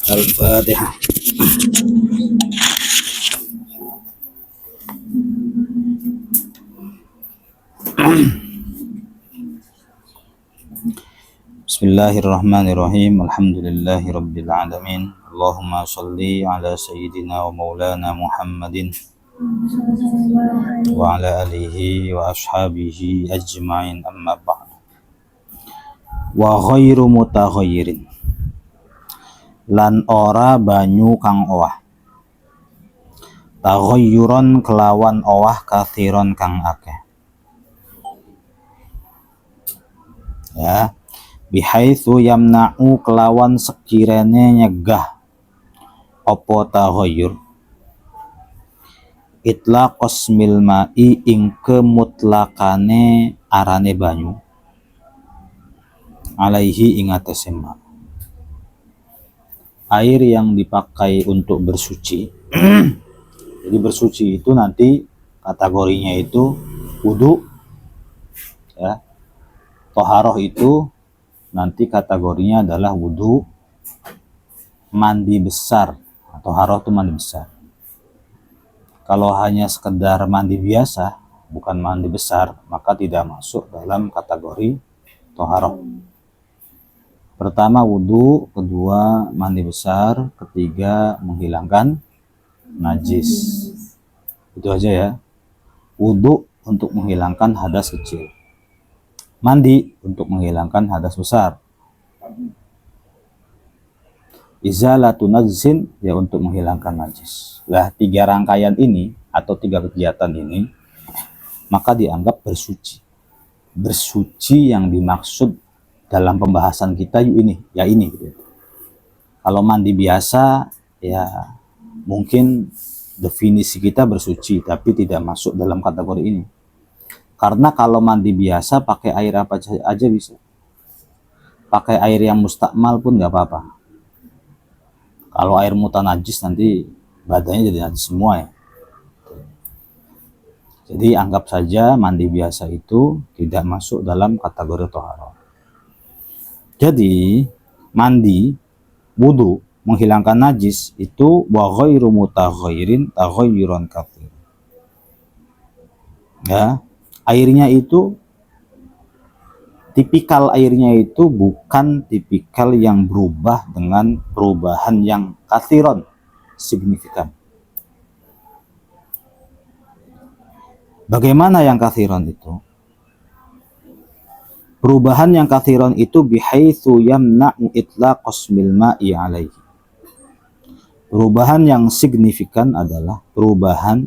Al-Fatihah. Bismillahirrahmanirrahim. Alhamdulillahi rabbil alamin. Allahumma shalli ala sayyidina wa maulana Muhammadin wa ala alihi wa ashabihi ajma'in, amma ba'd. Wa ghairu mutaghayyirin, lan ora banyu kang owah, taghayyuron kelawan owah kathiron kang akeh, ya, bihaitsu yamna'u kelawan sekirane nyegah apa taghayyur itlaqos milma'i ing kemutlakane arane banyu alaihi ing atase ma. Air yang dipakai untuk bersuci jadi bersuci itu nanti kategorinya itu wudu, ya. Toharoh itu nanti kategorinya adalah wudu, mandi besar. Toharoh itu mandi besar. Kalau hanya sekedar mandi biasa, bukan mandi besar, maka tidak masuk dalam kategori toharoh. Pertama wudu, kedua mandi besar, ketiga menghilangkan najis. Itu aja ya. Wudu untuk menghilangkan hadas kecil, mandi untuk menghilangkan hadas besar, izalatu najsin ya untuk menghilangkan najis. Lah, tiga rangkaian ini atau tiga kegiatan ini maka dianggap bersuci. Bersuci yang dimaksud dalam pembahasan kita ini gitu. Kalau mandi biasa ya mungkin definisi kita bersuci, tapi tidak masuk dalam kategori ini. Karena kalau mandi biasa pakai air apa aja bisa. Pakai air yang mustakmal pun nggak apa-apa. Kalau air mutanajis nanti badannya jadi najis semua ya. Jadi anggap saja mandi biasa itu tidak masuk dalam kategori toharoh. Jadi mandi, wudu, menghilangkan najis itu wa ghairu mutaghayyirin taghayyuran katsir. Ya, airnya itu tipikal airnya itu bukan tipikal yang berubah dengan perubahan yang kathiron, signifikan. Bagaimana yang kathiron itu? Perubahan yang kathiron itu bihaitsu yamna'u itlaqos milma'i alaihi. Perubahan yang signifikan adalah perubahan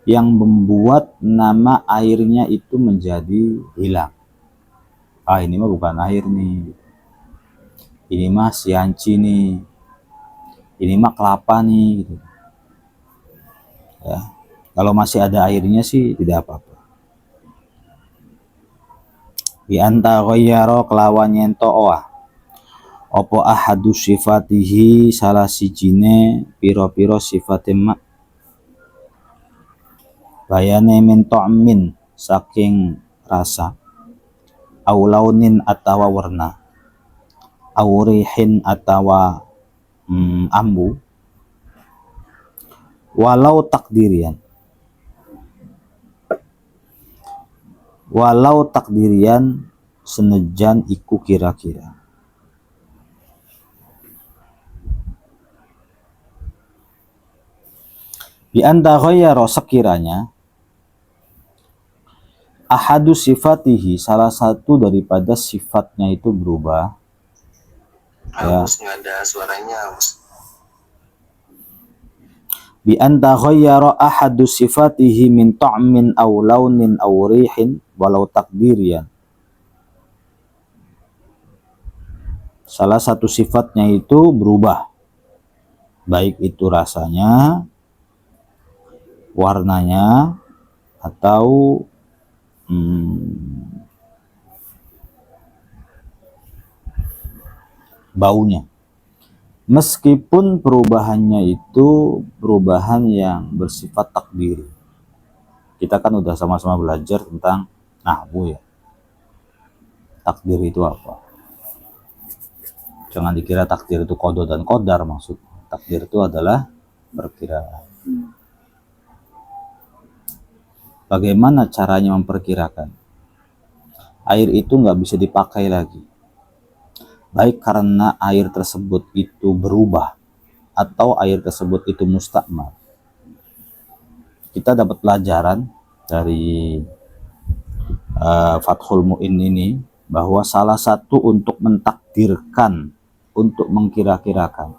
yang membuat nama airnya itu menjadi hilang. Ah, ini mah bukan air nih. Ini mah sianci nih. Ini mah kelapa nih gitu. Ya. Kalau masih ada airnya sih tidak apa-apa. Bi anta ghayyara kelawan nyento owah. Apa ahadu sifatihi salah sijine piro-piro sifate mak. Bayane min ta'min saking rasa, au launin atawa warna, au rihin atawa ambu, walau takdirian senejan iku kira-kira. Bi anta ghayyara sekiranya ahadu sifatihi salah satu daripada sifatnya itu berubah, ya. Nggak ada suaranya. Bi anta ghayyara ahadu sifatihi min ta'min aw launin aw rihin walau takdirian. Salah satu sifatnya itu berubah, baik itu rasanya, warnanya, atau baunya. Meskipun perubahannya itu perubahan yang bersifat takdiri. Kita kan udah sama-sama belajar tentang nahwu ya. Takdir itu apa? Jangan dikira takdir itu qada dan qadar maksudnya. Takdir itu adalah perkiraan. Bagaimana caranya memperkirakan? Air itu nggak bisa dipakai lagi. Baik karena air tersebut itu berubah atau air tersebut itu mustakmal. Kita dapat pelajaran dari Fathul Mu'in ini bahwa salah satu untuk mentakdirkan, untuk mengkira-kirakan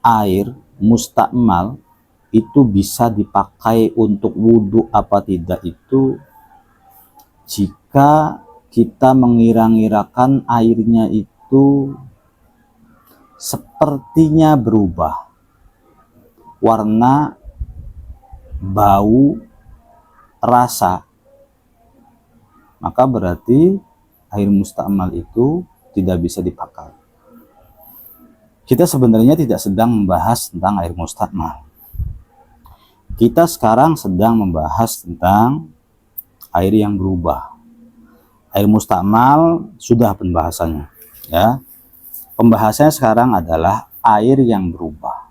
air mustakmal itu bisa dipakai untuk wudhu apa tidak itu jika kita mengira-ngirakan airnya itu sepertinya berubah warna, bau, rasa, maka berarti air mustakmal itu tidak bisa dipakai. Kita sebenarnya tidak sedang membahas tentang air mustakmal. Kita sekarang sedang membahas tentang air yang berubah. Air mustakmal sudah pembahasannya, ya. Pembahasannya sekarang adalah air yang berubah.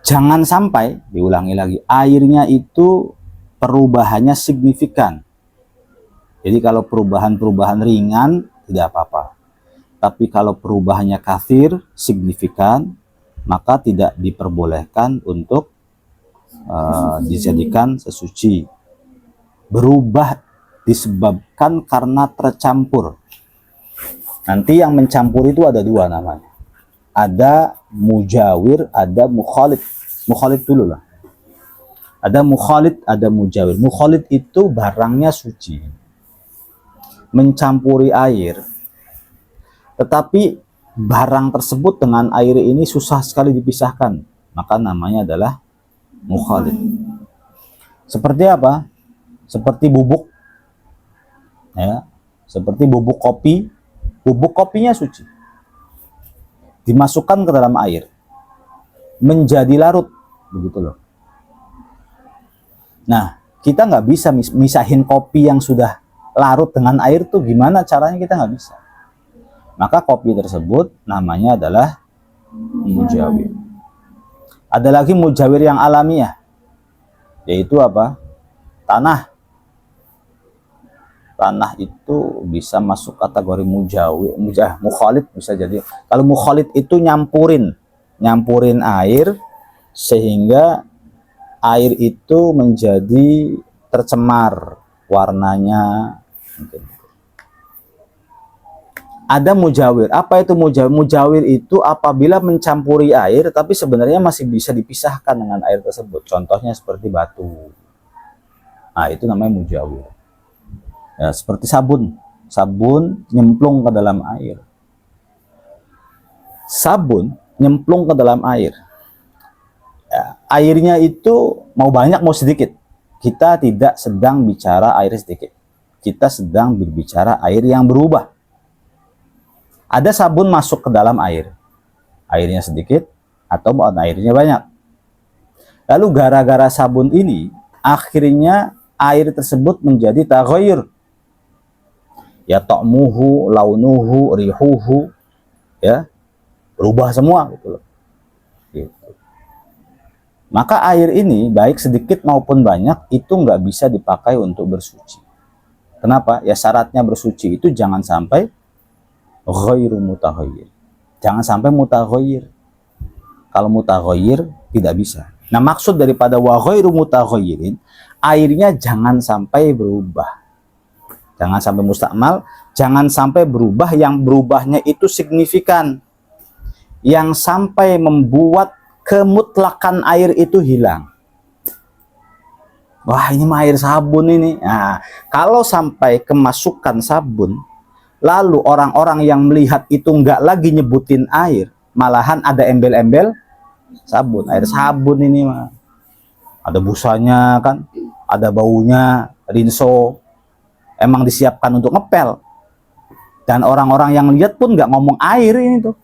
Jangan sampai, diulangi lagi, airnya itu perubahannya signifikan. Jadi kalau perubahan-perubahan ringan tidak apa-apa. Tapi kalau perubahannya kathir, signifikan, maka tidak diperbolehkan untuk dijadikan sesuci. Berubah disebabkan karena tercampur. Nanti yang mencampur itu ada dua namanya. Ada mujawir, ada mukhalid. Mukhalid dulu lah. Ada mukhalid, ada mujawir. Mukhalid itu barangnya suci, mencampuri air, tetapi barang tersebut dengan air ini susah sekali dipisahkan, maka namanya adalah mukhalid. Seperti apa? Seperti bubuk, ya, seperti bubuk kopi. Bubuk kopinya suci, dimasukkan ke dalam air, menjadi larut, begitu loh. Nah, kita nggak bisa misahin kopi yang sudah larut dengan air tuh gimana caranya, kita nggak bisa. Maka kopi tersebut namanya adalah mujawir. Ada lagi mujawir yang alamiah, yaitu apa? Tanah. Tanah itu bisa masuk kategori mujawir, mukhalid bisa jadi. Kalau mukhalid itu nyampurin air sehingga air itu menjadi tercemar warnanya. Ada mujawir. Apa itu mujawir? Mujawir itu apabila mencampuri air tapi sebenarnya masih bisa dipisahkan dengan air tersebut. Contohnya seperti batu. Nah, itu namanya mujawir. Ya, seperti sabun. Sabun nyemplung ke dalam air. Sabun nyemplung ke dalam air. Ya, airnya itu mau banyak mau sedikit. Kita tidak sedang bicara air sedikit. Kita sedang berbicara air yang berubah. Ada sabun masuk ke dalam air, airnya sedikit atau airnya banyak. Lalu gara-gara sabun ini, akhirnya air tersebut menjadi taghayyur. Ya, ta'muhu, launuhu, rihuhu, ya, berubah semua gitu loh. Gitu. Maka air ini baik sedikit maupun banyak itu nggak bisa dipakai untuk bersuci. Kenapa? Ya syaratnya bersuci itu jangan sampai ghairu mutaghayyir. Jangan sampai mutaghayyir. Kalau mutaghayyir tidak bisa. Nah, maksud daripada wa ghairu mutaghayyirin, airnya jangan sampai berubah. Jangan sampai mustakmal, jangan sampai berubah yang berubahnya itu signifikan. Yang sampai membuat kemutlakan air itu hilang. Wah, ini mah air sabun ini. Nah, kalau sampai kemasukan sabun, lalu orang-orang yang melihat itu nggak lagi nyebutin air, malahan ada embel-embel sabun. Air sabun ini mah ada busanya kan, ada baunya, rinso, emang disiapkan untuk ngepel. Dan orang-orang yang lihat pun nggak ngomong air ini tuh,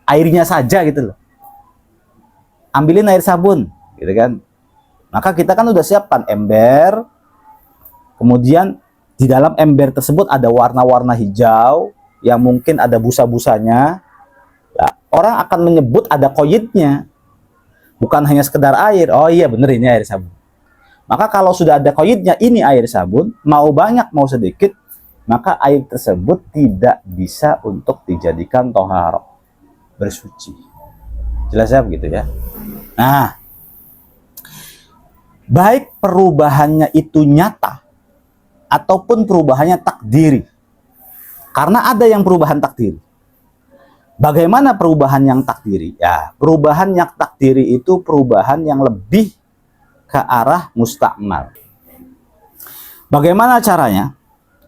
airnya saja gitu loh. Ambilin air sabun, gitu kan? Maka kita kan udah siapkan ember, kemudian di dalam ember tersebut ada warna-warna hijau, yang mungkin ada busa-busanya, nah, orang akan menyebut ada koyitnya, bukan hanya sekedar air. Oh iya bener ini air sabun. Maka kalau sudah ada koyitnya ini air sabun, mau banyak mau sedikit, maka air tersebut tidak bisa untuk dijadikan toharo, bersuci. Jelas ya begitu ya. Nah, baik perubahannya itu nyata ataupun perubahannya takdiri. Karena ada yang perubahan takdiri. Bagaimana perubahan yang takdiri? Ya, perubahan yang takdiri itu perubahan yang lebih ke arah mustakmal. Bagaimana caranya?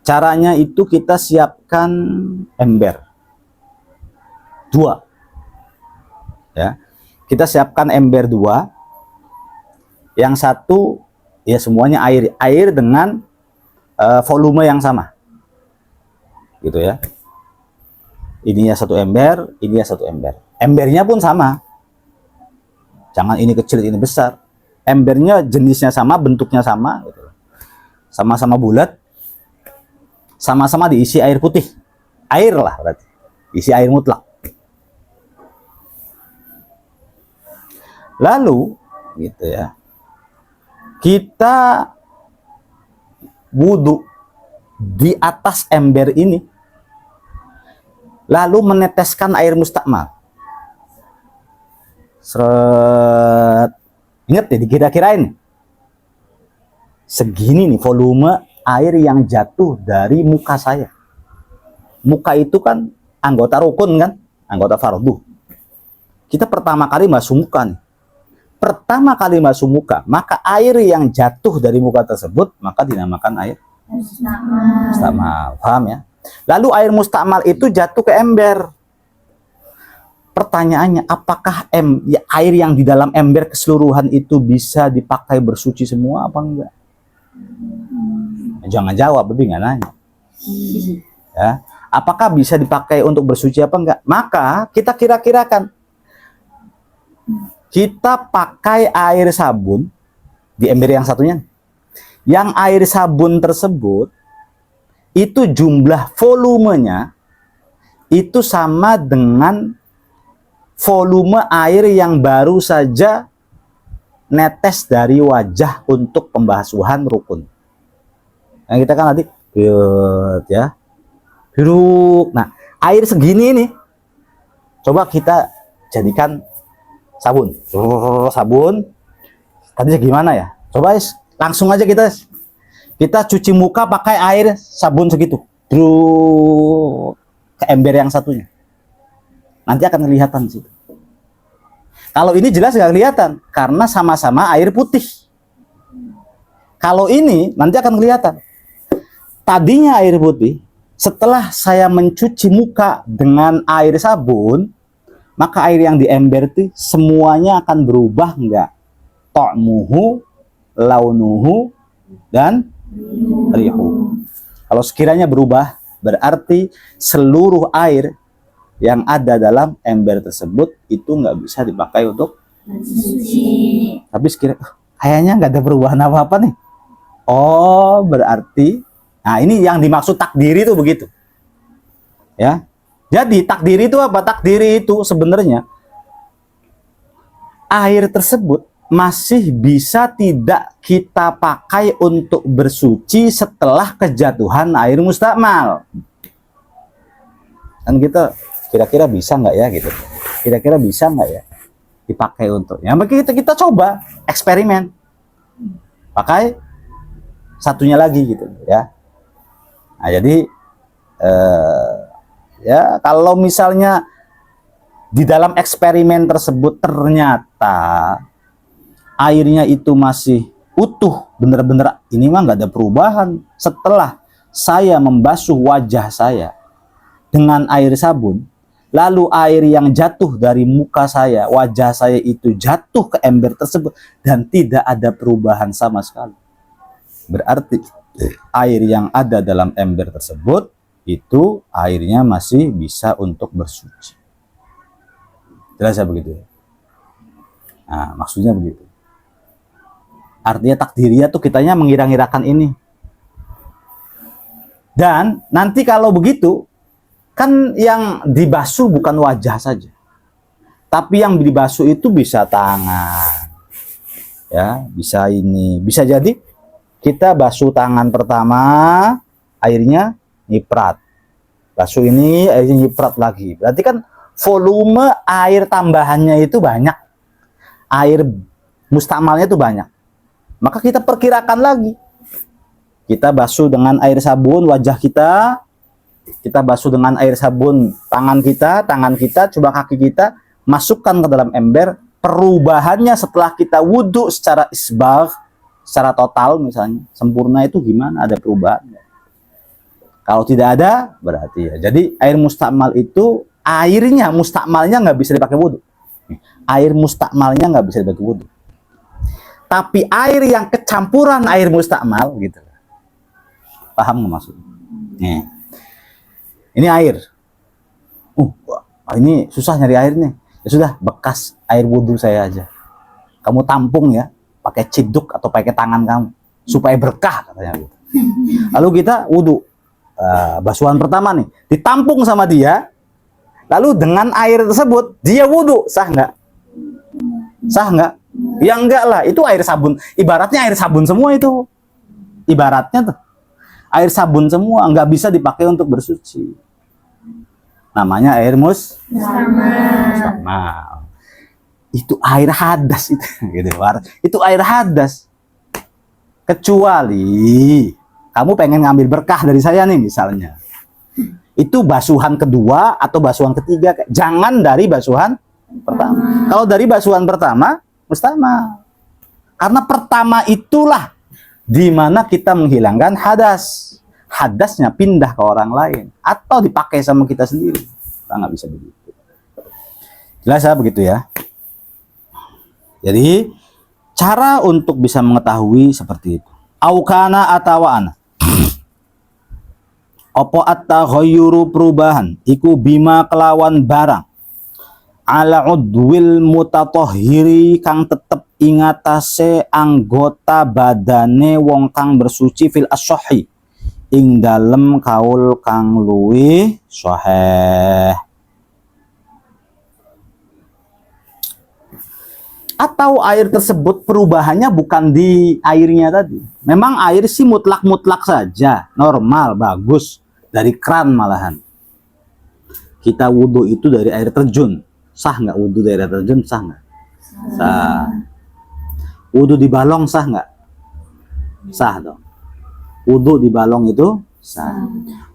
Caranya itu kita siapkan ember 2. Ya. Kita siapkan ember 2. Yang satu ya semuanya air dengan volume yang sama. Gitu ya. Ini ya satu ember, ini ya satu ember. Embernya pun sama. Jangan ini kecil, ini besar. Embernya jenisnya sama, bentuknya sama gitu. Sama-sama bulat. Sama-sama diisi air putih. Air lah berarti. Isi air mutlak. Lalu gitu ya. Kita wudhu di atas ember ini, lalu meneteskan air mustakmal. Seret. Ingat ya, dikira-kirain. Segini nih volume air yang jatuh dari muka saya. Muka itu kan anggota rukun kan, anggota fardu. Kita pertama kali masuk muka nih. Pertama kali masuk muka, maka air yang jatuh dari muka tersebut maka dinamakan air mustakmal. Paham ya? Lalu air mustakmal itu jatuh ke ember. Pertanyaannya, apakah air yang di dalam ember keseluruhan itu bisa dipakai bersuci semua apa enggak? Jangan jawab, lebih nggak nanya. Ya, apakah bisa dipakai untuk bersuci apa enggak? Maka kita kira-kirakan. Kita pakai air sabun di ember yang satunya. Yang air sabun tersebut itu jumlah volumenya itu sama dengan volume air yang baru saja netes dari wajah untuk pembasuhan rukun. Nah, kita kan tadi ya. Nah, air segini ini coba kita jadikan sabun. Sabun. Tadi gimana ya? Coba langsung aja kita cuci muka pakai air sabun segitu. Ke ember yang satunya. Nanti akan kelihatan situ. Kalau ini jelas nggak kelihatan karena sama-sama air putih. Kalau ini nanti akan kelihatan. Tadinya air putih, setelah saya mencuci muka dengan air sabun, maka air yang di ember itu semuanya akan berubah enggak? Ta'muhu, launuhu, dan rihu. Kalau sekiranya berubah, berarti seluruh air yang ada dalam ember tersebut itu nggak bisa dipakai untuk suci. Tapi sekiranya kayaknya nggak ada perubahan apa-apa nih. Oh, berarti, nah ini yang dimaksud takdiri itu begitu. Ya. Jadi takdiri itu apa? Takdiri itu sebenarnya air tersebut masih bisa tidak kita pakai untuk bersuci setelah kejatuhan air mustakmal. Dan kita kira-kira bisa nggak ya gitu? Kira-kira bisa nggak ya dipakai untuk? Ya, kita coba eksperimen. Pakai satunya lagi gitu ya. Nah, jadi ya kalau misalnya di dalam eksperimen tersebut ternyata airnya itu masih utuh, bener-bener ini mah nggak ada perubahan setelah saya membasuh wajah saya dengan air sabun, lalu air yang jatuh dari muka saya, wajah saya itu jatuh ke ember tersebut dan tidak ada perubahan sama sekali, berarti air yang ada dalam ember tersebut itu airnya masih bisa untuk bersuci. Jelas ya begitu? Nah, maksudnya begitu. Artinya takdiriyah tuh kitanya mengira-ngirakan ini. Dan nanti kalau begitu, Kan yang dibasuh bukan wajah saja, tapi yang dibasuh itu bisa tangan, ya, bisa ini, bisa jadi kita basuh tangan pertama, airnya nyiprat, basuh ini airnya nyiprat lagi, berarti kan volume air tambahannya itu banyak, air mustamalnya itu banyak. Maka kita perkirakan lagi, kita basuh dengan air sabun wajah kita basuh dengan air sabun tangan kita, coba kaki kita, masukkan ke dalam ember. Perubahannya setelah kita wudhu secara isbagh, secara total misalnya, sempurna, itu gimana? Ada perubahan? Kalau tidak ada, berarti ya. Jadi air mustakmal itu, airnya mustakmalnya nggak bisa dipakai wudhu. Air mustakmalnya nggak bisa dipakai wudhu. Tapi air yang kecampuran air mustakmal, gitu. Paham nggak maksudnya? Nih. Ini air. Ini susah nyari air nih. Ya sudah, bekas air wudhu saya aja. Kamu tampung ya, pakai ciduk atau pakai tangan kamu, supaya berkah, katanya gitu. Lalu kita wudhu. Basuhan pertama nih, ditampung sama dia. Lalu dengan air tersebut, dia wudhu. Sah nggak? Sah nggak? Ya enggak lah, itu air sabun. Ibaratnya air sabun semua itu. Ibaratnya tuh. Air sabun semua, nggak bisa dipakai untuk bersuci. Namanya air mustakmal. Itu air hadas itu, gitu. Itu air hadas. Kecuali kamu pengen ngambil berkah dari saya nih misalnya. Itu basuhan kedua atau basuhan ketiga. Jangan dari basuhan pertama. Kalau dari basuhan pertama, mustakmal. Karena pertama itulah di mana kita menghilangkan hadas. Hadasnya pindah ke orang lain atau dipakai sama kita sendiri. Kita nggak bisa begitu. Jelas ya begitu ya. Jadi cara untuk bisa mengetahui seperti itu. Aukana atawaan. Opo at-taghayyuru perubahan iku bima kelawan barang ala udwil mutatahhiri kang tetep ingatase anggota badane wong kang bersuci fil as-sahih ing dalem kaul kang luwih sahih. Atau air tersebut perubahannya bukan di airnya tadi. Memang air sih mutlak-mutlak saja, normal, bagus, dari kran malahan. Kita wudhu itu dari air terjun. Sah nggak wudhu dari air terjun? Sah nggak? Sah. Wudhu di balong sah nggak? Sah dong. Wudhu di balong itu sah.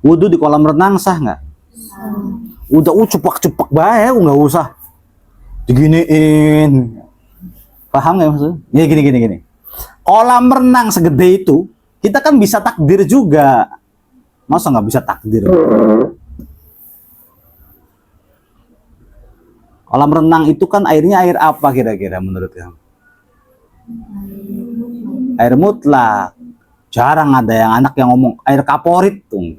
Wudhu di kolam renang sah nggak? Udah cepak-cepak bae, nggak usah diginiin. Paham nggak maksudnya? Ya gini. Kolam renang segede itu, kita kan bisa takdir juga. Masa nggak bisa takdir? Kolam renang itu kan airnya air apa kira-kira menurut kamu? Air mutlak. Jarang ada yang anak yang ngomong air kaporit tuh.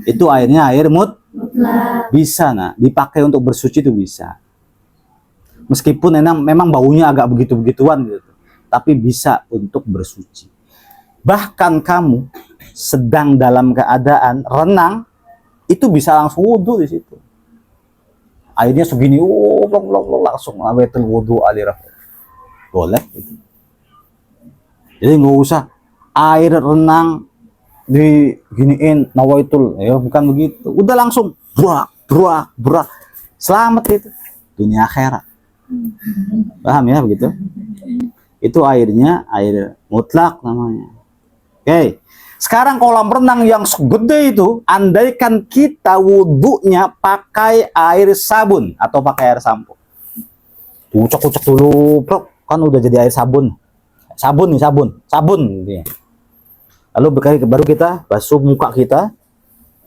Itu airnya air mutlak. Bisa dipakai untuk bersuci itu bisa. Meskipun memang baunya agak begitu-begituan gitu, tapi bisa untuk bersuci. Bahkan kamu sedang dalam keadaan renang, itu bisa langsung wudhu di situ. Airnya segini, langsung awetul wudhu alirah. Boleh gitu. Jadi nggak usah air renang diginiin nawaitul, ya bukan begitu. Udah langsung brak. Selamat itu dunia akhirat. Paham ya begitu? Itu airnya air mutlak namanya. Oke. Sekarang kolam renang yang segede itu, andaikan kita wudhunya pakai air sabun atau pakai air sampo. Ucek dulu, bro. Kan udah jadi air sabun. Sabun. Lalu baru kita basuh muka kita,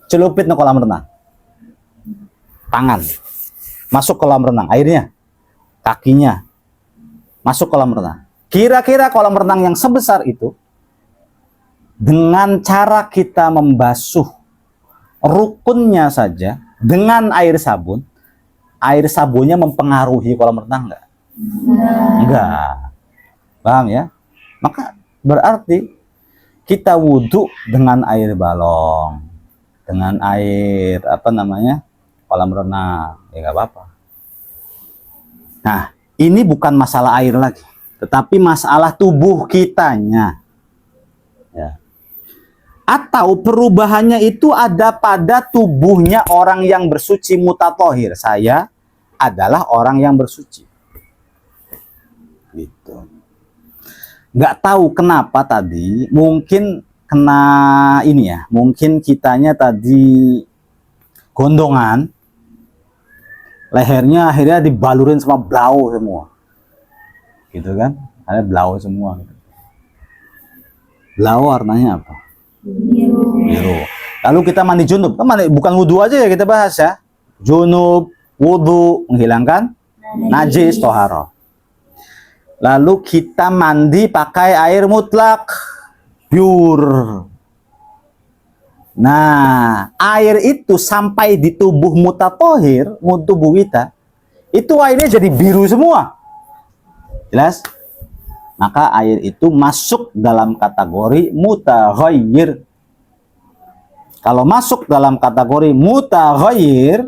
celupin ke kolam renang. Tangan. Masuk kolam renang, airnya. Kakinya masuk kolam renang. Kira-kira kolam renang yang sebesar itu, dengan cara kita membasuh rukunnya saja dengan air sabun, air sabunnya mempengaruhi kolam renang enggak? Enggak. Paham ya? Maka berarti kita wudhu dengan air balong, dengan air apa namanya kolam renang, ya nggak apa-apa. Nah, ini bukan masalah air lagi, tetapi masalah tubuh kitanya. Ya. Atau perubahannya itu ada pada tubuhnya orang yang bersuci mutatohir. Saya adalah orang yang bersuci. Gitu. Nggak tahu kenapa tadi, mungkin kena ini ya, mungkin kitanya tadi gondongan, lehernya akhirnya dibalurin sama blau semua. Gitu kan? Ada blau semua. Blau warnanya apa? Biru. Lalu kita mandi junub, bukan wudhu aja ya kita bahas ya. Junub, wudhu, menghilangkan najis, toharo. Lalu kita mandi pakai air mutlak, pure. Nah, air itu sampai di tubuh mutatohir, tubuh kita, itu airnya jadi biru semua. Jelas? Maka air itu masuk dalam kategori mutaghayyir. Kalau masuk dalam kategori mutaghayyir,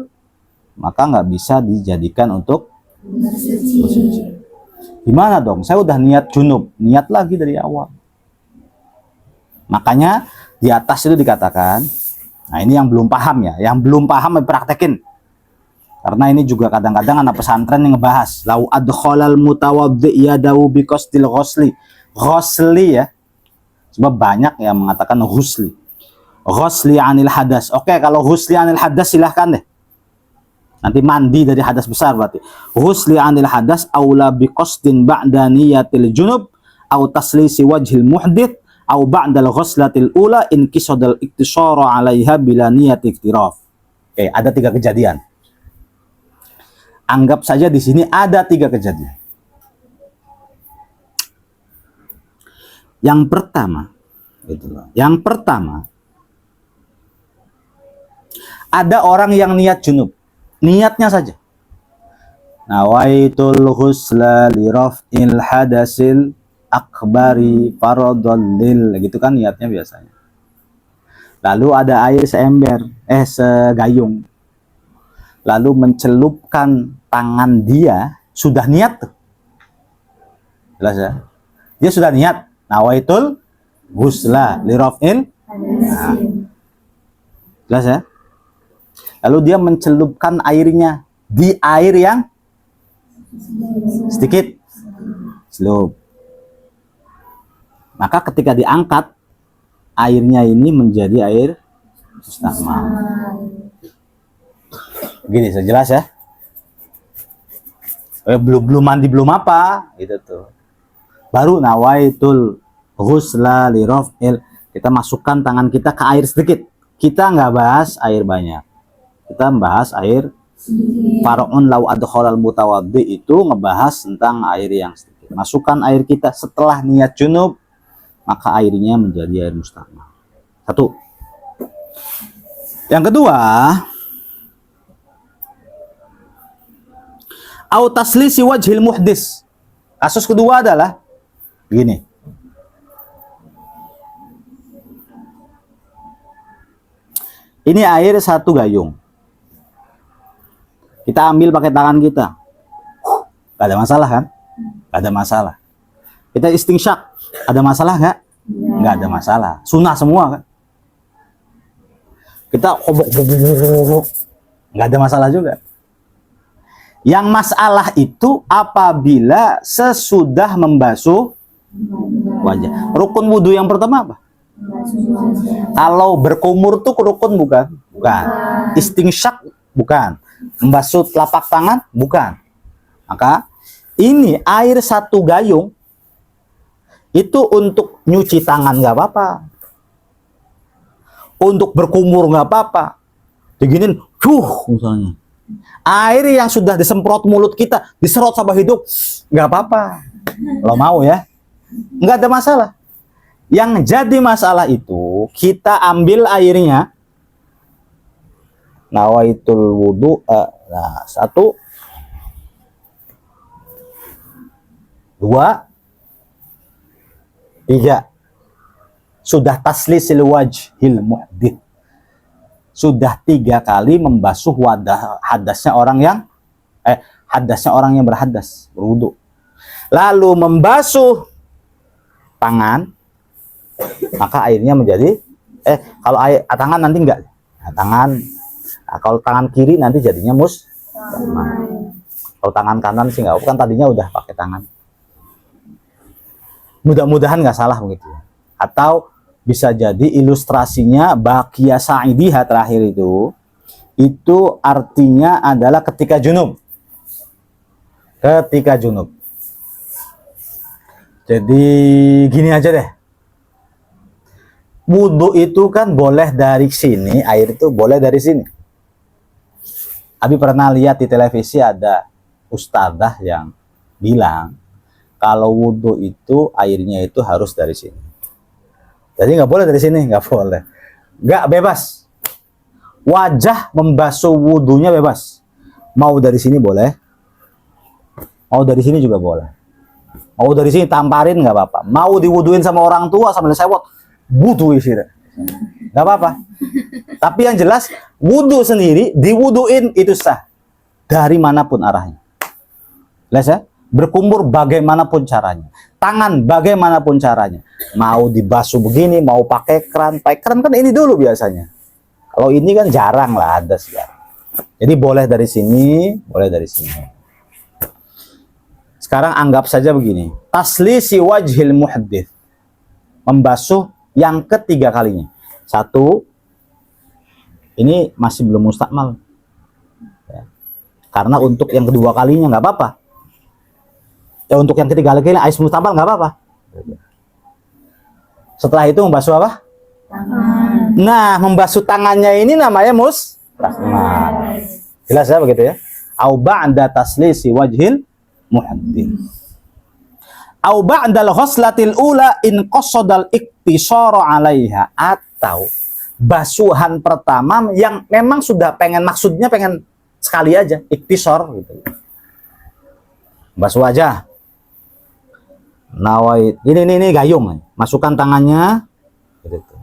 maka nggak bisa dijadikan untuk bersuci. Gimana dong? Saya udah niat junub, niat lagi dari awal. Makanya di atas itu dikatakan, nah ini yang belum paham ya, yang belum paham praktekin. Karena ini juga kadang-kadang anak pesantren yang ngebahas lau adkhalal mutawaddi yadahu biqasdil ghusli. Ghusli ya. Sebab banyak yang mengatakan ghusli. Ghusli anil hadas. Oke, kalau ghusli anil hadas silahkan deh. Nanti mandi dari hadas besar berarti. Ghusli anil hadas aula biqasdin ba'da niyatil junub au taslisi wajhil muhdits au ba'dal ghuslatil ula in kisadal iktisara 'alaiha bila niyati iktiraf. Oke, ada 3 kejadian. Anggap saja di sini ada 3 kejadian. Yang pertama, ada orang yang niat junub, niatnya saja. Nawaitul ghusla li raf'il hadasil akbari faradhul lil, gitu kan niatnya biasanya. Lalu ada air segayung. Lalu mencelupkan tangan dia, sudah niat tuh. Jelas ya? Dia sudah niat. Nawaitul ghusla li raf'il. Nah. Jelas ya? Lalu dia mencelupkan airnya di air yang sedikit. Celup. Maka ketika diangkat, airnya ini menjadi air musta'mal. Gini, jelas ya? Belum mandi belum apa, gitu tuh. Baru nawaitul ghusla li raf'il, kita masukkan tangan kita ke air sedikit. Kita nggak bahas air banyak. Kita bahas air far'un lau adkhalal mutawaddi, itu ngebahas tentang air yang sedikit. Masukkan air kita setelah niat junub, maka airnya menjadi air musta'mal. 1. Yang kedua, au taslisi wajhil muhdits. Kasus kedua adalah begini. Ini air 1 gayung. Kita ambil pakai tangan kita. Gak ada masalah kan? Gak ada masalah. Kita istinsyak. Ada masalah nggak? Nggak ada masalah. Sunnah semua kan? Kita nggak ada masalah juga. Yang masalah itu apabila sesudah membasuh wajah. Rukun wudhu yang pertama apa? Kalau berkumur tuh rukun bukan? Bukan. Istinsyak bukan. Membasuh telapak tangan bukan. Maka ini air 1 gayung itu untuk nyuci tangan nggak apa-apa. Untuk berkumur nggak apa-apa. Diginin, misalnya. Air yang sudah disemprot mulut kita, diserot sama hidup, nggak apa-apa. Kalau mau ya, nggak ada masalah. Yang jadi masalah itu, kita ambil airnya, nawaitul wudu, 1, 2, 3. Sudah taslisil wajhil muhdits. sudah 3 kali membasuh hadasnya orang yang berhadas, berwudu. Lalu membasuh tangan, maka airnya menjadi kalau air tangan nanti enggak. Kalau tangan kiri nanti jadinya kalau tangan kanan sih enggak, kan tadinya udah pakai tangan. Mudah-mudahan nggak salah begitu. Atau bisa jadi ilustrasinya baqiya sa'idiha terakhir itu artinya adalah ketika junub. Jadi gini aja deh. Wudu itu kan boleh dari sini, air itu boleh dari sini. Abi pernah lihat di televisi ada ustadzah yang bilang kalau wudu itu airnya itu harus dari sini. Jadi nggak boleh dari sini, nggak boleh. Nggak, bebas. Wajah membasuh wudunya bebas. Mau dari sini boleh. Mau dari sini juga boleh. Mau dari sini tamparin nggak apa-apa. Mau diwuduin sama orang tua sambil sewot, wudu isi. Nggak apa-apa. Tapi yang jelas wudu sendiri diwuduin itu sah dari manapun arahnya. Jelas ya? Berkumur bagaimanapun caranya, tangan bagaimanapun caranya, mau dibasuh begini, mau pakai keran kan ini dulu biasanya. Kalau ini kan jarang lah ada sekarang. Jadi boleh dari sini, boleh dari sini. Sekarang anggap saja begini, taslisi wajhil muhaddits, membasuh yang ketiga kalinya. 1, ini masih belum mustakmal, ya. Karena untuk yang kedua kalinya nggak apa-apa. Ya untuk yang ketiga kali ais mustabal nggak apa-apa. Setelah itu membasuh apa? Tangan. Nah, membasuh tangannya ini namanya mustakmal. Jelas ya begitu ya? Au ba'da taslisi wajhil muhaddits. Au ba'dal ghuslatil ula in qasadal iktisara 'alaiha, atau basuhan pertama yang memang sudah maksudnya pengen sekali aja, iktisar gitu. Basuh aja. Nawait ini gayung, masukkan tangannya gitu.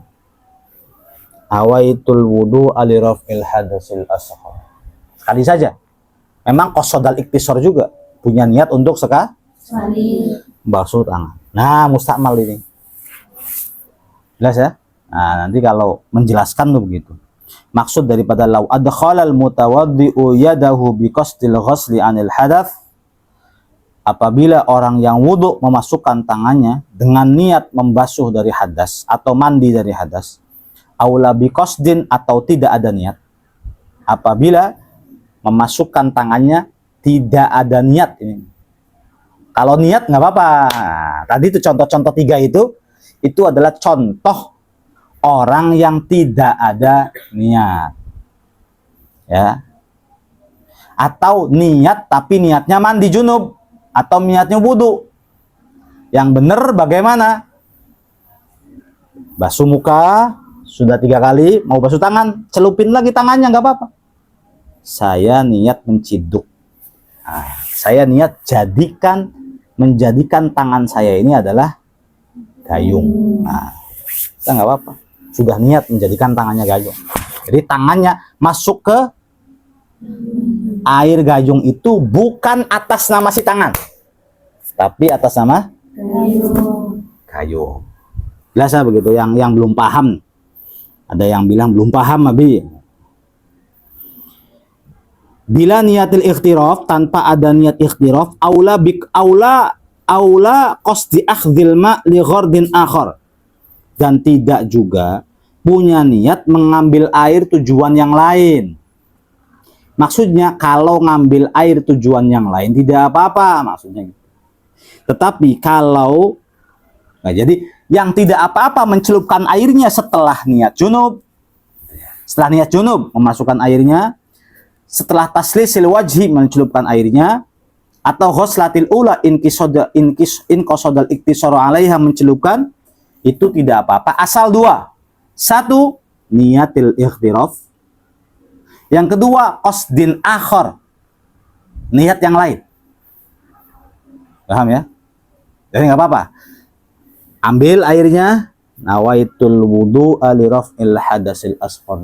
Awaitul wudu alirafil hadasil asghar, sekali saja. Memang qasdal iktisar juga punya niat untuk sekali basuh tangan. Nah, mustakmal ini jelas ya. Nah, nanti kalau menjelaskan tuh begitu. Maksud daripada lau adkhalal mutawaddi'u yadahu biqasdil ghusli anil hadath, apabila orang yang wudhu memasukkan tangannya dengan niat membasuh dari hadas atau mandi dari hadas, aula biqasdin, atau tidak ada niat. Apabila memasukkan tangannya tidak ada niat ini. Kalau niat nggak apa-apa. Tadi itu contoh-contoh 3 itu adalah contoh orang yang tidak ada niat. Ya. Atau niat tapi niatnya mandi junub atau niatnya wudu. Yang benar bagaimana? Basuh muka sudah 3 kali, mau basuh tangan, celupin lagi tangannya, nggak apa-apa. Saya niat menciduk. Nah, saya niat menjadikan tangan saya ini adalah gayung. Nah, kita nggak apa-apa. Sudah niat menjadikan tangannya gayung. Jadi tangannya masuk ke air gayung itu bukan atas nama si tangan, tapi atas nama gayung. Jelas ya begitu. Yang belum paham, ada yang bilang belum paham, Abi. Bila niatil ikhtiraf, tanpa ada niat ikhtiraf, aula qasdi akhdhil ma li ghardin akhar, dan tidak juga punya niat mengambil air tujuan yang lain. Maksudnya kalau ngambil air tujuan yang lain tidak apa-apa maksudnya. Tetapi kalau jadi yang tidak apa-apa mencelupkan airnya setelah niat junub. Setelah niat junub memasukkan airnya, setelah taslisil wajhi mencelupkan airnya, atau ghuslatil ula in qasadal iktisara 'alaiha mencelupkan, itu tidak apa-apa asal 2. 1 niatil ikhtiraf. Yang kedua, qasdin akhar, niat yang lain. Paham ya? Jadi nggak apa-apa. Ambil airnya, nawaitul wudu'a li raf'il hadasil asghar.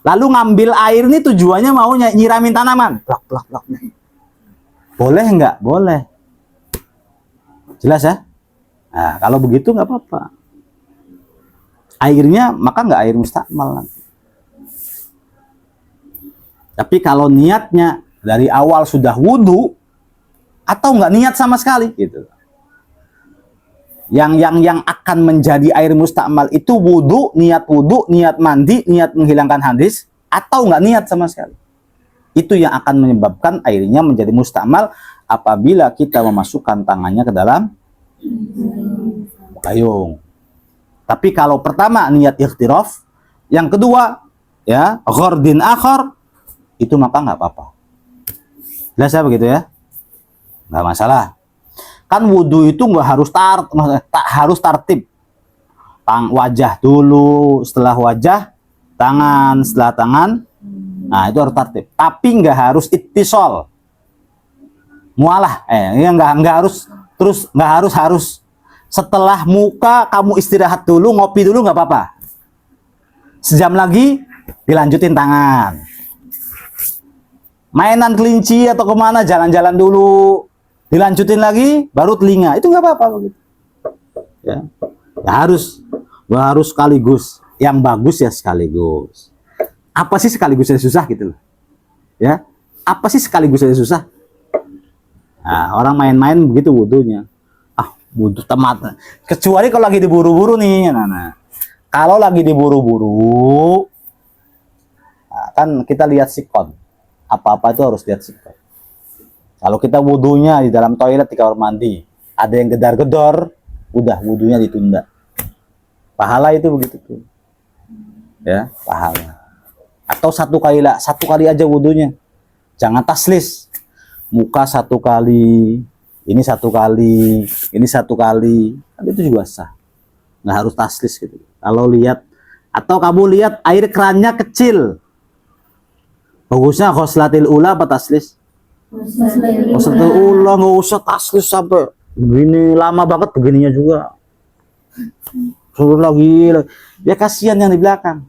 Lalu ngambil air ini tujuannya mau nyiramin tanaman. Plak plak plak. Boleh enggak? Boleh. Jelas ya? Nah, kalau begitu nggak apa-apa. Airnya maka nggak air mustakmal nanti. Tapi kalau niatnya dari awal sudah wudu atau nggak niat sama sekali gitu. Yang akan menjadi air mustakmal itu wudu, niat mandi, niat menghilangkan hadis, atau nggak niat sama sekali. Itu yang akan menyebabkan airnya menjadi mustakmal apabila kita memasukkan tangannya ke dalam payung. Tapi kalau pertama niat ikhtiraf, yang kedua ya ghardin akhar, itu maka nggak apa-apa. Jelas ya begitu ya? Nggak masalah. Kan wudhu itu nggak harus harus tartib. Wajah dulu, setelah wajah tangan, setelah tangan, nah itu harus tartib. Tapi nggak harus ittisol, mualah, nggak harus terus, nggak harus setelah muka kamu istirahat dulu, ngopi dulu, nggak apa-apa. Sejam lagi dilanjutin tangan. Mainan kelinci atau kemana, jalan-jalan dulu, dilanjutin lagi, baru telinga. Itu nggak apa-apa begitu. Ya, harus sekaligus. Yang bagus ya sekaligus. Apa sih sekaligus yang susah gitu loh? Ya, apa sih sekaligus yang susah? Nah, orang main-main begitu wudunya. Wudhu temat. Kecuali kalau lagi diburu-buru nih. Nah. Kalau lagi diburu-buru, nah, kan kita lihat sikon. Apa-apa itu harus lihat sikon. Kalau kita wudhunya di dalam toilet, di kamar mandi, ada yang gedar-gedor, udah wudhunya ditunda. Pahala itu begitu tuh. Ya, pahala. Atau satu kali aja wudhunya. Jangan taslis. Muka satu kali, ini satu kali, ini satu kali, kan itu juga sah. Nggak harus taslis gitu. Kalau lihat, atau kamu lihat air kerannya kecil, bagusnya khoslatil ula apa taslis? Khoslatil ula, nggak usah taslis sampai begini lama banget begininya juga. Suruh lagi, ya kasihan yang di belakang.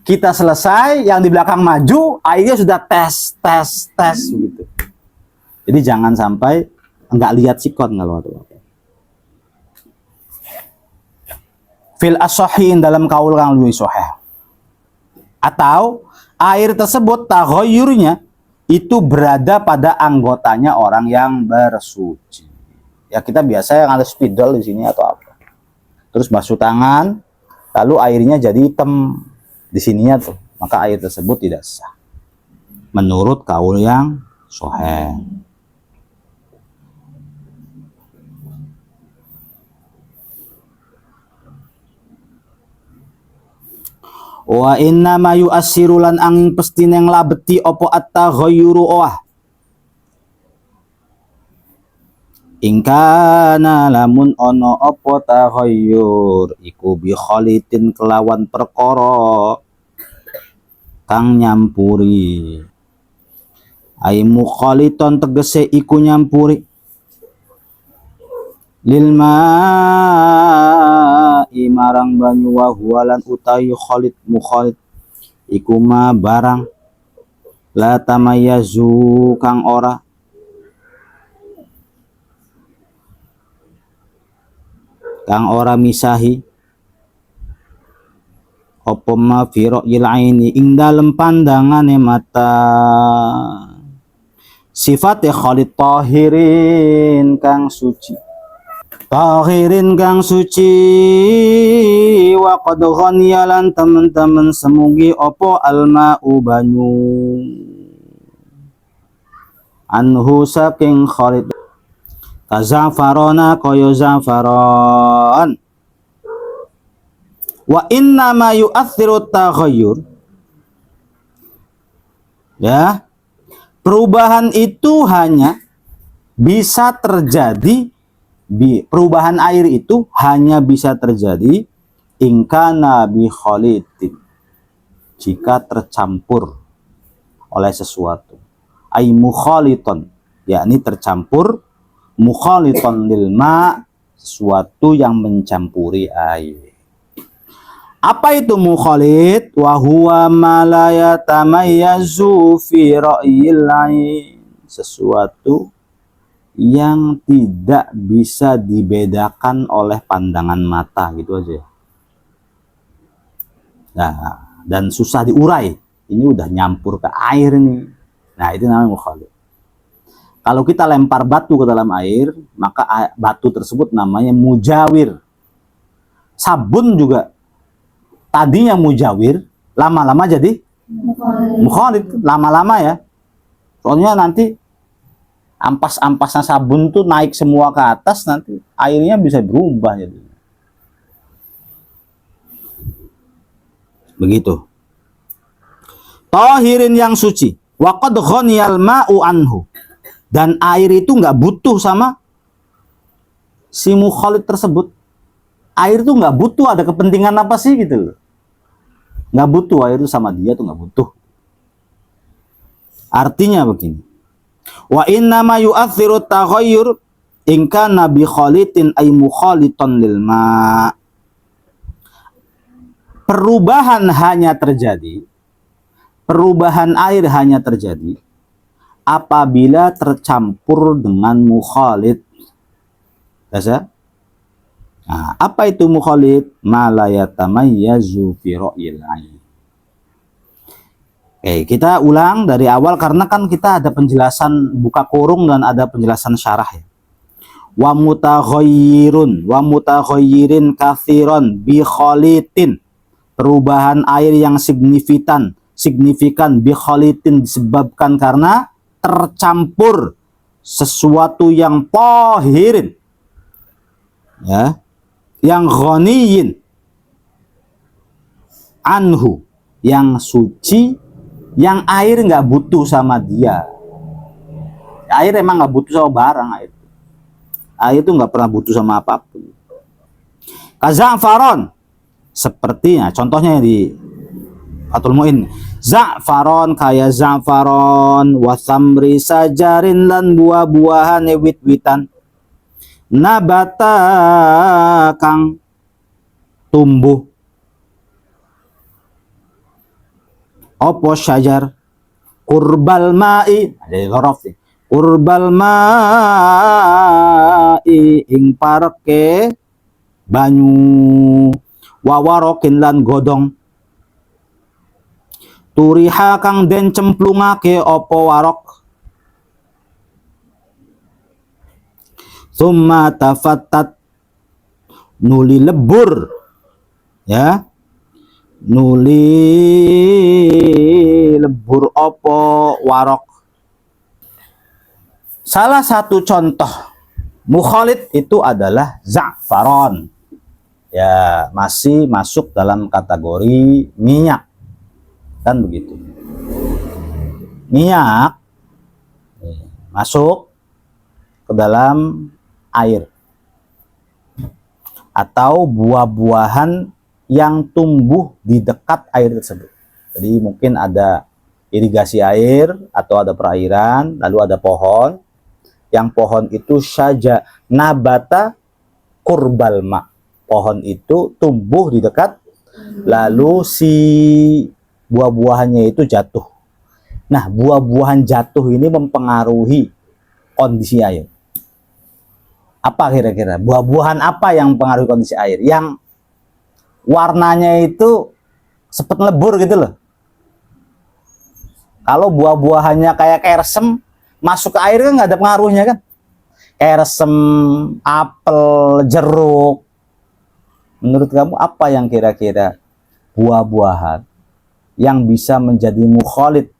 Kita selesai, yang di belakang maju, airnya sudah tes gitu. Jadi jangan sampai nggak lihat sikon kalau apa. Fil as-sahih dalam kaul kang luwih sahih. Atau air tersebut taghayyurnya itu berada pada anggotanya orang yang bersuci. Ya kita biasa yang ada spidol di sini atau apa. Terus basuh tangan, lalu airnya jadi hitam di sininya tuh, maka air tersebut tidak sah. Menurut kaul yang sahih. Wa inna ma yu'assiru lan angin pesti neng labeti opo at-taghayyuru owah. Ingkana lamun ono opo taghayyur iku bi khalitin kelawan perkara kang nyampuri. Ai mukhaliton tegese iku nyampuri. Lil ma'i marang banyu wa huwalan utayu khalid mukhalid iku ma barang la tamayyazu kang ora misahi apa ma fi ra'yil aini ing dalem pandangane mata. Sifate khalid tahirin kang suci, tahirin kang suci, wa qad ghaniyalan temen-temen semugi opo alma'u banyu anhu saking khalid kazafarona koyo zafaron. Wa inna ma yu'athiru taghayyur, ya perubahan itu hanya bisa terjadi, perubahan air itu hanya bisa terjadi ingkana bi khalidin, jika tercampur oleh sesuatu. Ai mukhaliton, yakni tercampur, mukhaliton lil ma, sesuatu yang mencampuri air. Apa itu mukhalid? Wa huwa ma la yatamayyazu fi ra'yil 'ain. Sesuatu yang tidak bisa dibedakan oleh pandangan mata, gitu aja. Nah, dan susah diurai. Ini udah nyampur ke air nih. Nah, itu namanya mukhalid. Kalau kita lempar batu ke dalam air, maka batu tersebut namanya mujawir. Sabun juga tadinya mujawir, lama-lama jadi mukhalid. Lama-lama ya. Soalnya nanti ampas-ampasnya sabun tuh naik semua ke atas, nanti airnya bisa berubah jadi. Begitu. Tahirin yang suci. Wa qad ghaniyal ma'u anhu. Dan air itu nggak butuh sama si mukhalid tersebut. Air itu nggak butuh, ada kepentingan apa sih gitu loh. Nggak butuh, air itu sama dia tuh nggak butuh. Artinya begini. Wa inna ma yu'athiru taghayyur in kana bi khalitin ay mukhalitan lil ma'. Perubahan air hanya terjadi apabila tercampur dengan mukhalid. Bisa? Nah, apa itu mukhalid? Ma la yatamayyazu fi ra'yil 'ain. Oke, kita ulang dari awal karena kan kita ada penjelasan buka kurung dan ada penjelasan syarah ya. Wa mutaghayyirin katsiran bi khalitin. Perubahan air yang signifikan bi khalitin disebabkan karena tercampur sesuatu yang tahirin, ya, yang ghaniyin anhu, yang suci, yang air nggak butuh sama dia. Air emang nggak butuh sama barang. Air itu nggak pernah butuh sama apapun. Kaza'faron, sepertinya contohnya di Fathul Mu'in. Za'faron kaya za'faron, wasamri sajarin lan buah-buahan wit-witan. Nabata kang tumbuh. Opo syajar kurbal ma'i, ada lorof nih. Kurbal ma'i ing parke banyu, wawarokin lan godong. Turiha kang den cemplungake opo warok. Summa tafattat nuli lebur, ya, nuli lebur opo warok. Salah satu contoh mukhalid itu adalah za'faron, ya, masih masuk dalam kategori minyak. Kan begitu. Minyak masuk ke dalam air atau buah-buahan yang tumbuh di dekat air tersebut. Jadi mungkin ada irigasi air atau ada perairan, lalu ada pohon. Yang pohon itu saja nabata kurbalma. Pohon itu tumbuh di dekat, lalu si buah-buahannya itu jatuh. Nah, buah-buahan jatuh ini mempengaruhi kondisi air. Apa kira-kira? Buah-buahan apa yang mempengaruhi kondisi air? Yang warnanya itu seperti lebur gitu loh. Kalau buah-buahannya kayak kersem, masuk ke air kan nggak ada pengaruhnya kan? Kersem, apel, jeruk. Menurut kamu apa yang kira-kira buah-buahan yang bisa menjadi mukhalid,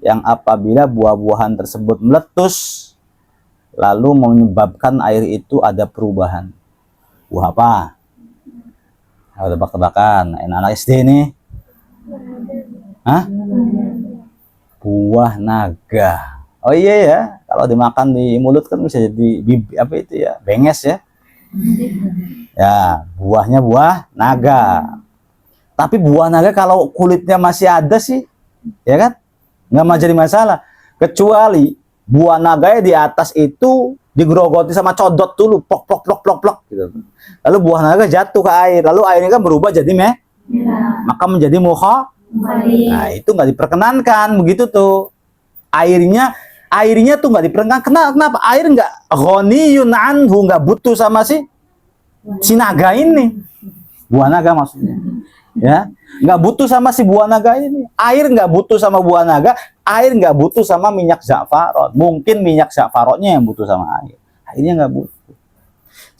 yang apabila buah-buahan tersebut meletus lalu menyebabkan air itu ada perubahan? Buah apa? Ada tebak-tebakan. Anak SD nih. Hah? Buah naga. Oh iya ya, kalau dimakan di mulut kan bisa jadi apa itu ya, benges ya. Ya, buahnya buah naga. Tapi buah naga kalau kulitnya masih ada sih, ya kan, nggak jadi masalah. Kecuali buah naganya di atas itu digerogoti sama codot dulu, plok plok plok plok plok gitu. Lalu buah naga jatuh ke air, lalu airnya kan berubah jadi Ya. maka menjadi Kembali. nah itu nggak diperkenankan begitu tuh. Airnya tuh nggak diperkenankan. Kenapa? Air nggak ghaniyun anhu, nggak butuh sama si naga ini, buah naga maksudnya, ya nggak butuh sama si buah naga ini. Air nggak butuh sama buah naga, air nggak butuh sama minyak za'faron. Mungkin minyak za'faronnya yang butuh sama air, airnya nggak butuh.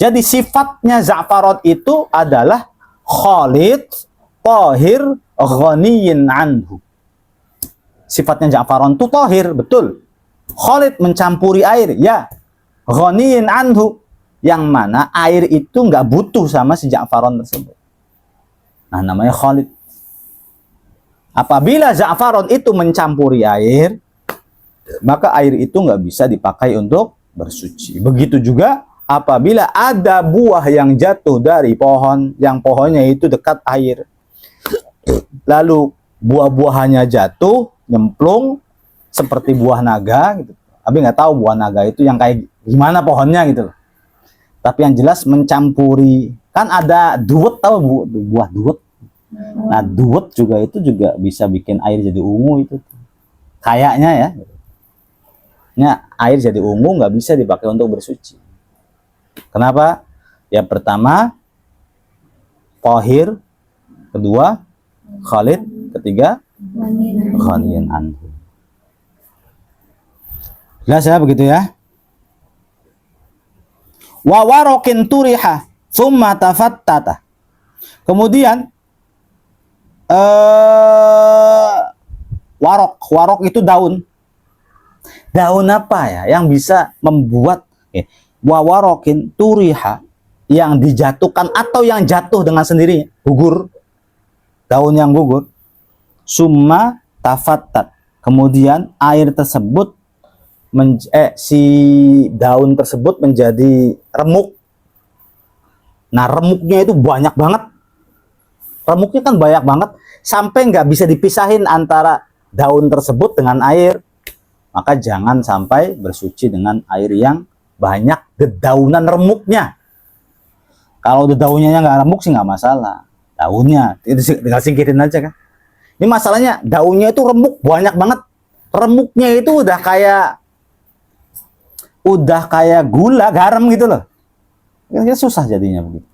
Jadi sifatnya za'faron itu adalah khalid, tahir, ghaniyin anhu. Sifatnya za'faron itu tahir, betul. Khalid mencampuri air, ya. Ghaniyin anhu, yang mana air itu nggak butuh sama si za'faron tersebut. Nah, namanya khalid. Apabila za'faron itu mencampuri air, maka air itu nggak bisa dipakai untuk bersuci. Begitu juga apabila ada buah yang jatuh dari pohon, yang pohonnya itu dekat air, lalu buah-buahannya jatuh, nyemplung, seperti buah naga, gitu. Tapi nggak tahu buah naga itu yang kayak gimana pohonnya gitu. Tapi yang jelas mencampuri, kan ada duet, tahu buah duet. Nah, duet juga itu juga bisa bikin air jadi ungu itu. Kayaknya ya. Nah, air jadi ungu nggak bisa dipakai untuk bersuci. Kenapa? Ya pertama, tahir, kedua, khalid, ketiga, ghaniyan anhu. Jelas ya begitu ya. Wa warokin turiha thumma tafattata. Kemudian warok itu daun. Daun apa ya yang bisa membuat wa warokin turiha, yang dijatuhkan atau yang jatuh dengan sendirinya, gugur. Daun yang gugur. Summa tafattat. Kemudian air tersebut si daun tersebut menjadi remuk. Nah, remuknya itu banyak banget. Remuknya kan banyak banget sampai nggak bisa dipisahin antara daun tersebut dengan air. Maka jangan sampai bersuci dengan air yang banyak dedaunan remuknya. Kalau daunnya nggak remuk sih nggak masalah. Daunnya itu tinggal singkirin aja kan. Ini masalahnya daunnya itu remuk banyak banget. Remuknya itu udah kayak gula, garam gitu loh. Ya, susah jadinya begitu.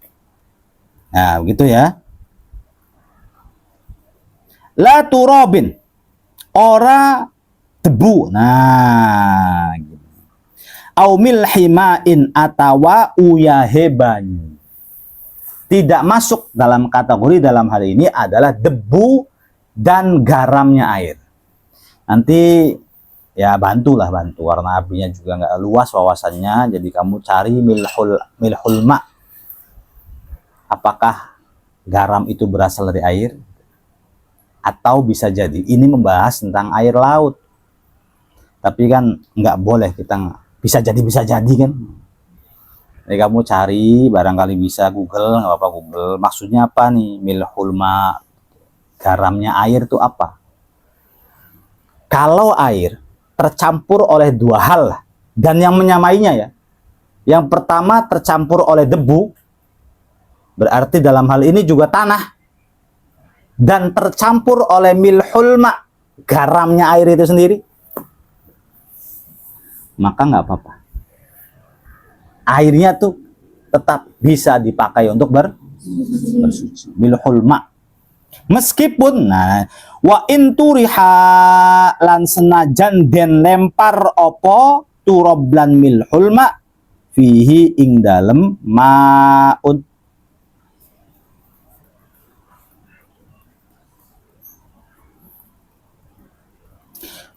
Nah, begitu ya. La turabin, ora debu. Nah, gitu. Au milhimain atawa uyaheban. Tidak masuk dalam kategori dalam hal ini adalah debu dan garamnya air. Nanti ya bantu warna apinya juga nggak luas wawasannya, jadi kamu cari milhul ma, apakah garam itu berasal dari air, atau bisa jadi ini membahas tentang air laut, tapi kan nggak boleh kita bisa jadi kan. Jadi kamu cari, barangkali bisa Google, nggak apa-apa Google, maksudnya apa nih milhul ma, garamnya air itu apa. Kalau air tercampur oleh dua hal dan yang menyamainya ya. Yang pertama tercampur oleh debu, berarti dalam hal ini juga tanah, dan tercampur oleh milhul ma, garamnya air itu sendiri, maka nggak apa-apa. Airnya tuh tetap bisa dipakai untuk bersuci. Milhul ma. Meskipun wa inturiha lan senajan den lempar opo turoblan milhul ma fihi ing dalem maun.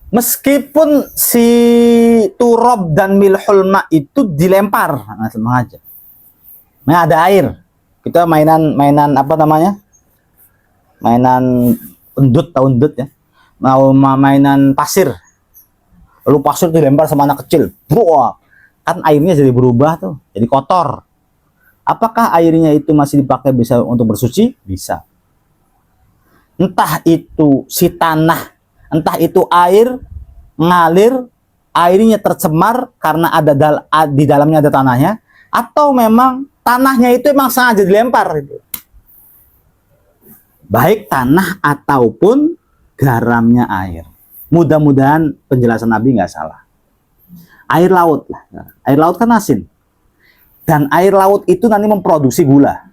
Meskipun si turob dan milhul ma itu dilempar, sengaja. Nah, ada air. Kita mainan apa namanya? Mainan undut, tahu undut ya, mau mainan pasir, lalu pasir dilempar sama anak kecil, bro, kan airnya jadi berubah tuh, jadi kotor. Apakah airnya itu masih dipakai bisa untuk bersuci? Bisa. Entah itu si tanah, entah itu air ngalir, airnya tercemar karena ada di dalamnya ada tanahnya, atau memang tanahnya itu emang sengaja dilempar gitu. baik tanah ataupun garamnya air. Mudah-mudahan penjelasan Nabi nggak salah. Air laut lah, air laut kan asin, dan air laut itu nanti memproduksi gula,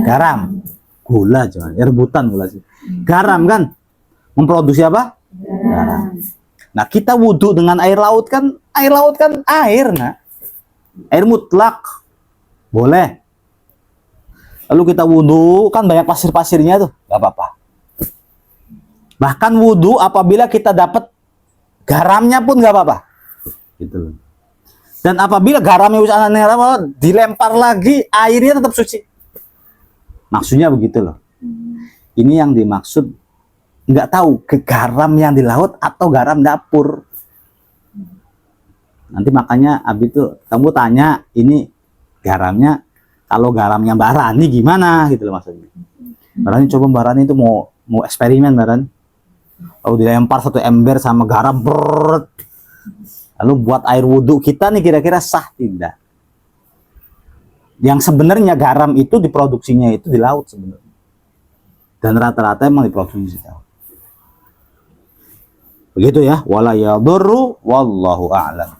garam, gula jangan, rebutan gula sih, garam kan, memproduksi apa? Garam. Nah kita wudhu dengan air laut kan air, nah, air mutlak, boleh. Lalu kita wudhu kan banyak pasir-pasirnya tuh, nggak apa-apa. Bahkan wudhu apabila kita dapat garamnya pun nggak apa-apa. Gitu. Dan apabila garamnya dilempar lagi, airnya tetap suci. Maksudnya begitu loh. Ini yang dimaksud, nggak tahu ke garam yang di laut atau garam dapur. Nanti makanya abis itu kamu tanya ini garamnya, kalau garamnya Mbak Rani gimana gitu loh maksudnya. Mbak Rani coba, Mbak Rani itu mau eksperimen Mbak Rani. Lalu dilempar satu ember sama garam, lalu buat air wudhu kita nih kira-kira sah tidak? Yang sebenarnya garam itu diproduksinya itu di laut sebenarnya. Dan rata-rata emang diproduksi di laut. Begitu ya, wala yadurru wallahu a'lam.